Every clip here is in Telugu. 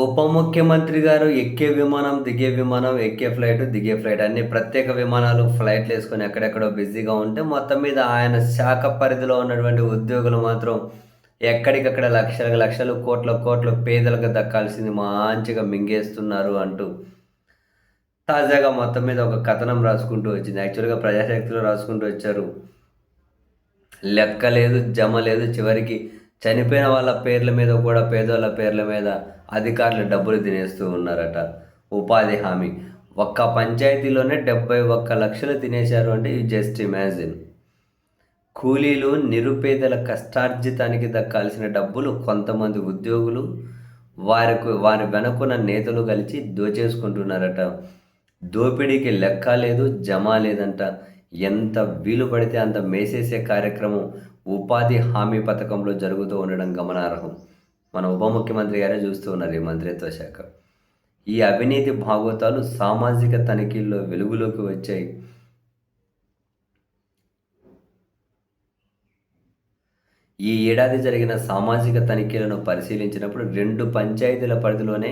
ఉప ముఖ్యమంత్రి గారు ఎక్కే విమానం, దిగే విమానం, ఎక్కే ఫ్లైట్, దిగే ఫ్లైట్ అన్నీ ప్రత్యేక విమానాలు, ఫ్లైట్‌లేసుకొని ఎక్కడెక్కడో బిజీగా ఉంటే, మొత్తం మీద ఆయన శాఖ పరిధిలో ఉన్నటువంటి ఉద్యోగులు మాత్రం ఎక్కడికక్కడ లక్షల లక్షలు, కోట్ల కోట్లు పేదలకు దక్కాల్సింది మంచిగా మింగేస్తున్నారు అంటూ తాజాగా మొత్తం మీద ఒక కథనం రాసుకుంటూ వచ్చింది. యాక్చువల్‌గా ప్రజాశక్తిలో రాసుకుంటూ వచ్చారు. లెక్క లేదు, జమ లేదు. చివరికి చనిపోయిన వాళ్ళ పేర్ల మీద కూడా పేదోళ్ళ పేర్ల మీద అధికారులు డబ్బులు తినేస్తూ ఉన్నారట. ఉపాధి హామీ. ఒక్క పంచాయతీలోనే 71,00,000 తినేశారు అంటే యూ జస్ట్ ఇమాజిన్. కూలీలు, నిరుపేదల కష్టార్జితానికి దక్కాల్సిన డబ్బులు కొంతమంది ఉద్యోగులు, వారి వెనకున్న నేతలు కలిసి దోచేసుకుంటున్నారట. దోపిడీకి లెక్క లేదు, జమ లేదంట. ఎంత వీలు పడితే అంత మేసేసే కార్యక్రమం ఉపాధి హామీ పథకంలో జరుగుతూ ఉండడం గమనార్హం. మన ఉప ముఖ్యమంత్రి గారే చూస్తూ ఉన్నారు ఈ మంత్రిత్వ శాఖ. ఈ అవినీతి భాగోతాలు సామాజిక తనిఖీల్లో వెలుగులోకి వచ్చాయి. ఈ ఏడాది జరిగిన సామాజిక తనిఖీలను పరిశీలించినప్పుడు 2 పంచాయతీల పరిధిలోనే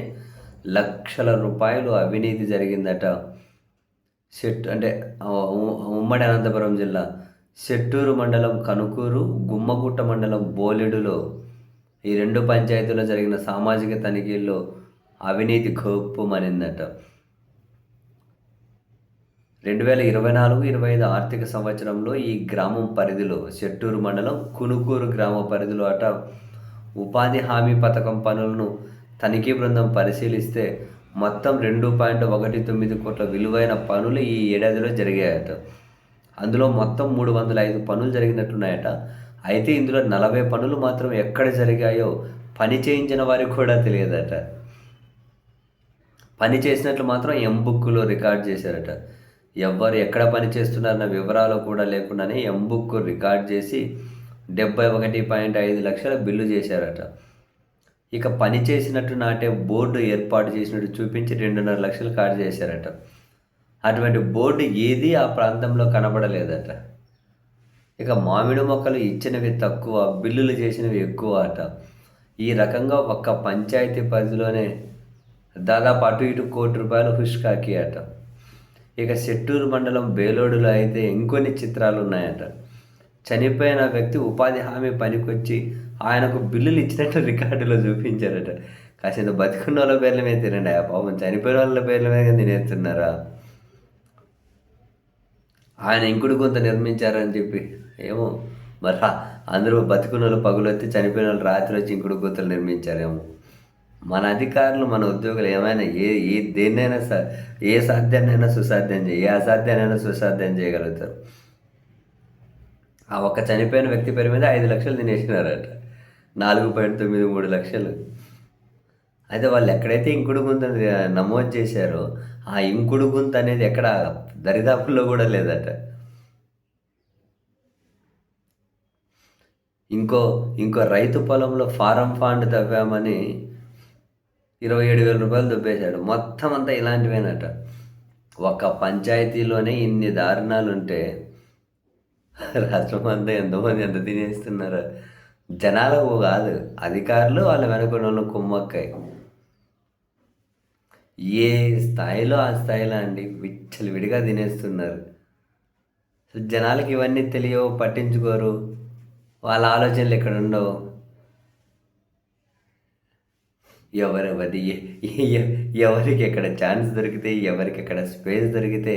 లక్షల రూపాయలు అవినీతి జరిగిందట. అంటే ఉమ్మడి అనంతపురం జిల్లా శెట్టూరు మండలం కనుకూరు, గుమ్మగుట్ట మండలం బోలెడులో ఈ 2 పంచాయతీల్లో జరిగిన సామాజిక తనిఖీల్లో అవినీతి గొప్పుమనిందట. 2024-25 ఆర్థిక సంవత్సరంలో ఈ గ్రామం పరిధిలో శెట్టూరు మండలం కునుకూరు గ్రామ పరిధిలో ఉపాధి హామీ పథకం పనులను తనిఖీ బృందం పరిశీలిస్తే మొత్తం 2.19 కోట్ల విలువైన పనులు ఈ ఏడాదిలో జరిగాయట. అందులో మొత్తం 305 పనులు జరిగినట్లున్నాయట. అయితే ఇందులో 40 పనులు మాత్రం ఎక్కడ జరిగాయో పని చేయించిన వారికి కూడా తెలియదట. పని చేసినట్లు మాత్రం ఎంబుక్లో రికార్డ్ చేశారట. ఎవ్వరు ఎక్కడ పని చేస్తున్నారన్న వివరాలు కూడా లేకుండానే ఎంబుక్ రికార్డ్ చేసి 71.5 లక్షల బిల్లు చేశారట. ఇక పని చేసినట్టు నాటే బోర్డు ఏర్పాటు చేసినట్టు చూపించి 2.5 లక్షలు కార్డు చేశారట. అటువంటి బోర్డు ఏది ఆ ప్రాంతంలో కనబడలేదట. ఇక మామిడి మొక్కలు ఇచ్చినవి తక్కువ, బిల్లులు చేసినవి ఎక్కువ అట. ఈ రకంగా ఒక్క పంచాయతీ పరిధిలోనే దాదాపు అటు ఇటు ₹1,00,00,000 హుష్కాకి అట. ఇక శెట్టూరు మండలం బేలోడులో అయితే ఇంకొన్ని చిత్రాలు ఉన్నాయట. చనిపోయిన వ్యక్తి ఉపాధి హామీ పనికొచ్చి ఆయనకు బిల్లులు ఇచ్చినట్టు రికార్డులో చూపించారట. కాసేంత బతికున్న వాళ్ళ పేర్ల మీద తినండి, ఆ పాపం చనిపోయిన వాళ్ళ పేర్ల మీద తినేస్తున్నారా? ఆయన ఇంకుడు గుంత నిర్మించారని చెప్పి ఏమో మరి అందరూ బతికున్న వాళ్ళు పగులొత్తి, చనిపోయిన వాళ్ళు రాత్రి వచ్చి ఇంకుడు గుంతలు నిర్మించారేమో. మన అధికారులు, మన ఉద్యోగులు ఏమైనా దేన్నైనా ఏ సాధ్యాన్నైనా సుసాధ్యం ఏ అసాధ్యాన్నైనా సుసాధ్యం చేయగలుగుతారు. ఆ ఒక్క చనిపోయిన వ్యక్తి పేరు మీద 5 లక్షలు తినేసినారట. 4.93 లక్షలు. అయితే వాళ్ళు ఎక్కడైతే ఇంకుడు గుంత నమోదు చేశారో ఆ ఇంకుడు గుంత అనేది ఎక్కడ దరిదాపుల్లో కూడా లేదట. ఇంకో రైతు పొలంలో ఫారం ఫాండ్ తవ్వామని ₹27,000 దొబ్బేశాడు. మొత్తం అంతా ఇలాంటివేనట. ఒక పంచాయతీలోనే ఇన్ని దారుణాలుంటే రాష్ట్రం అంతా ఎంతోమంది ఎంత తినేస్తున్నారు. జనాలకు కాదు, అధికారులు వాళ్ళ వెనకున్న కుమ్మక్కై. ఏ స్థాయిలో ఆ స్థాయిలో అండి విచ్చలవిడిగా తినేస్తున్నారు. జనాలకి ఇవన్నీ తెలియవు, పట్టించుకోరు. వాళ్ళ ఆలోచనలు ఇక్కడ ఉండవు. ఎవరికి ఎక్కడ ఛాన్స్ దొరికితే, ఎవరికి ఎక్కడ స్పేస్ దొరికితే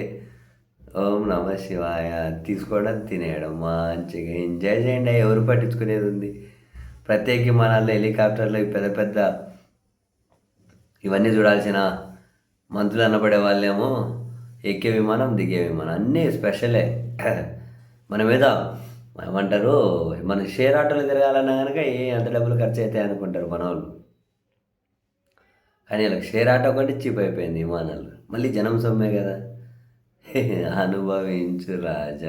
ఓం నమ శివాయ తీసుకోవడం, తినేయడం, మంచిగా ఎంజాయ్ చేయండి. ఎవరు పట్టించుకునేది ఉంది? ప్రత్యేక విమానాల్లో, హెలికాప్టర్లో పెద్ద పెద్ద ఇవన్నీ చూడాల్సిన మంత్రులు అనబడే వాళ్ళేమో ఎక్కే విమానం, దిగే విమానం అన్నీ స్పెషలే. మన మీద ఏమంటారు, మన షేర్ ఆటోలు తిరగాలన్నా కనుక ఎంత డబ్బులు ఖర్చు అవుతాయి అనుకుంటారు మన వాళ్ళు. కానీ ఇలా షేర్ ఆటో కంటే చీప్ అయిపోయింది విమానాలు. మళ్ళీ జనం సొమ్మే కదా. అనుభవించు రాజా.